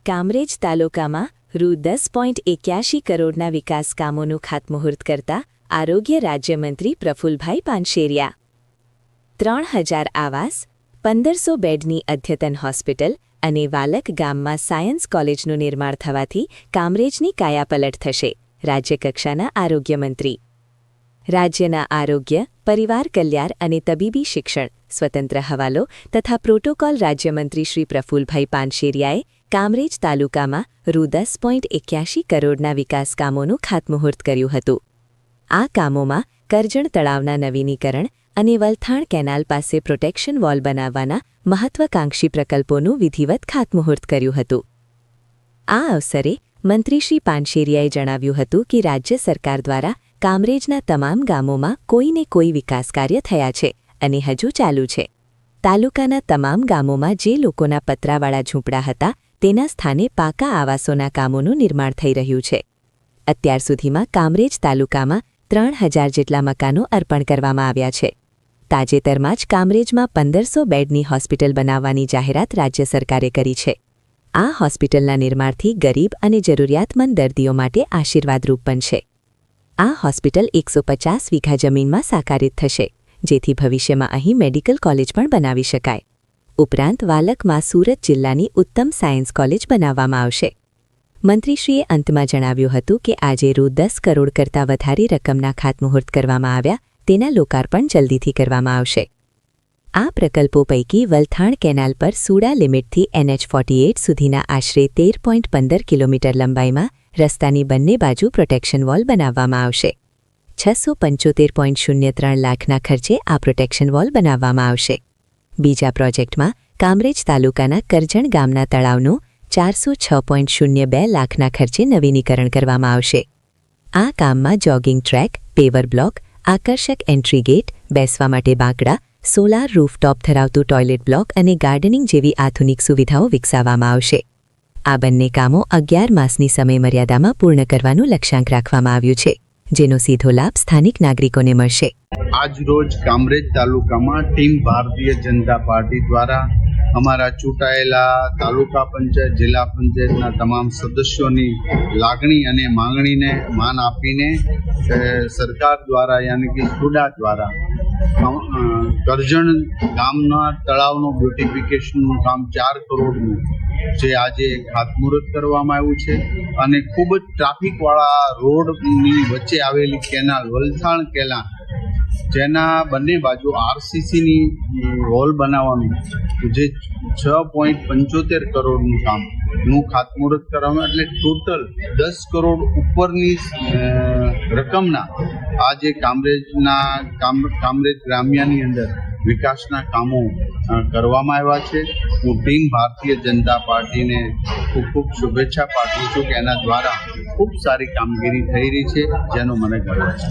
કામરેજ તાલુકામાં રૂ10.81 કરોડના વિકાસ કામોનું ખાતમુહૂર્ત કરતા આરોગ્ય રાજ્યમંત્રી પ્રફુલભાઈ પાનશેરિયા 3000 આવાસ 1500 બેડની અદ્યતન હોસ્પિટલ અને વાલક ગામમાં સાયન્સ કોલેજનું નિર્માણ થવાથી કામરેજની કાયાપલટ થશે. રાજ્યકક્ષાના આરોગ્યમંત્રી. રાજ્યના આરોગ્ય, પરિવાર કલ્યાણ અને તબીબી શિક્ષણ સ્વતંત્ર હવાલો તથા પ્રોટોકોલ રાજ્યમંત્રી શ્રી પ્રફુલભાઈ પાનશેરિયાએ કામરેજ તાલુકામાં રૂ10.81 કરોડના વિકાસ કામોનું ખાતમુહૂર્ત કર્યું હતું. આ કામોમાં કરજણ તળાવના નવીનીકરણ અને વલથાણ કેનાલ પાસે પ્રોટેક્શન વોલ બનાવવાના મહત્વાકાંક્ષી પ્રકલ્પોનું વિધિવત ખાતમુહૂર્ત કર્યું હતું. આ અવસરે મંત્રી શ્રી પાનશેરિયાએ જણાવ્યું હતું કે રાજ્ય સરકાર દ્વારા કામરેજના તમામ ગામોમાં કોઈને કોઈ વિકાસ કાર્ય થયા છે અને હજુ ચાલુ છે. તાલુકાના તમામ ગામોમાં જે લોકોના પતરાવાળા ઝૂંપડા હતા તેના સ્થાને પાકા આવાસોના કામોનું નિર્માણ થઈ રહ્યું છે. અત્યાર સુધીમાં કામરેજ તાલુકામાં 3000 જેટલા મકાનો અર્પણ કરવામાં આવ્યા છે. તાજેતરમાં જ કામરેજમાં 1500 બેડની હોસ્પિટલ બનાવવાની જાહેરાત રાજ્ય સરકારે કરી છે. આ હોસ્પિટલના નિર્માણથી ગરીબ અને જરૂરિયાતમંદ દર્દીઓ માટે આશીર્વાદરૂપ બનશે. આ હોસ્પિટલ 150 વીઘા જમીનમાં સાકારિત થશે, જેથી ભવિષ્યમાં અહીં મેડિકલ કોલેજ પણ બનાવી શકાય. ઉપરાંત વાલકમાં સુરત જિલ્લાની ઉત્તમ સાયન્સ કોલેજ બનાવવામાં આવશે. મંત્રીશ્રીએ અંતમાં જણાવ્યું હતું કે આજે રૂ10 કરોડ કરતાં વધારે રકમના ખાતમુહૂર્ત કરવામાં આવ્યા, તેના લોકાર્પણ જલ્દીથી કરવામાં આવશે. આ પ્રકલ્પો પૈકી વલથાણ કેનાલ પર સુડા લિમિટથી NH48 સુધીના આશરે 13.15 કિલોમીટર લંબાઈમાં રસ્તાની બંને બાજુ પ્રોટેક્શન વોલ બનાવવામાં આવશે. 675.03 લાખના ખર્ચે આ પ્રોટેક્શન વોલ બનાવવામાં આવશે. બીજા પ્રોજેક્ટમાં કામરેજ તાલુકાના કરજણ ગામના તળાવનું 406.02 લાખના ખર્ચે નવીનીકરણ કરવામાં આવશે. આ કામમાં જોગિંગ ટ્રેક, પેવર બ્લોક, આકર્ષક એન્ટ્રી ગેટ, બેસવા માટે બાંકડા, સોલાર રૂફટોપ ધરાવતું ટોયલેટ બ્લોક અને ગાર્ડનિંગ જેવી આધુનિક સુવિધાઓ વિકસાવવામાં આવશે. આ બંને કામો 11 માસની સમયમર્યાદામાં પૂર્ણ કરવાનું લક્ષ્યાંક રાખવામાં આવ્યું છે, જેનો સીધો લાભ સ્થાનિક નાગરિકોને મળશે. આજ રોજ કામરેજ તાલુકામાં ટીમ ભારતીય જનતા પાર્ટી દ્વારા અમારા ચૂંટાયેલા તાલુકા પંચાયત, જિલ્લા પંચાયતના તમામ સદસ્યોની લાગણી અને માંગણીને માન આપીને સરકાર દ્વારા યાની કે સુડા દ્વારા કરજણ ગામના તળાવનું બ્યુટિફિકેશનનું કામ 4 કરોડનું જે આજે ખાતમુહૂર્ત કરવામાં આવ્યું છે. અને ખૂબ જ ટ્રાફિકવાળા રોડની વચ્ચે આવેલી કેનાલ, વલથાણ કેનાલ, જેના બંને બાજુ RCCની વોલ બનાવવાનું જે 6.75 કરોડનું કામનું ખાતમુહૂર્ત કરવામાં, એટલે ટોટલ 10 કરોડ ઉપરની રકમના આજે કામરેજ ગ્રામ્યની અંદર વિકાસના કામો કરવામાં આવ્યા છે. હું ટીમ ભારતીય જનતા પાર્ટીને ખૂબ ખૂબ શુભેચ્છા પાઠવું છું કે એના દ્વારા ખૂબ સારી કામગીરી થઈ રહી છે, જેનો મને ગર્વ છે.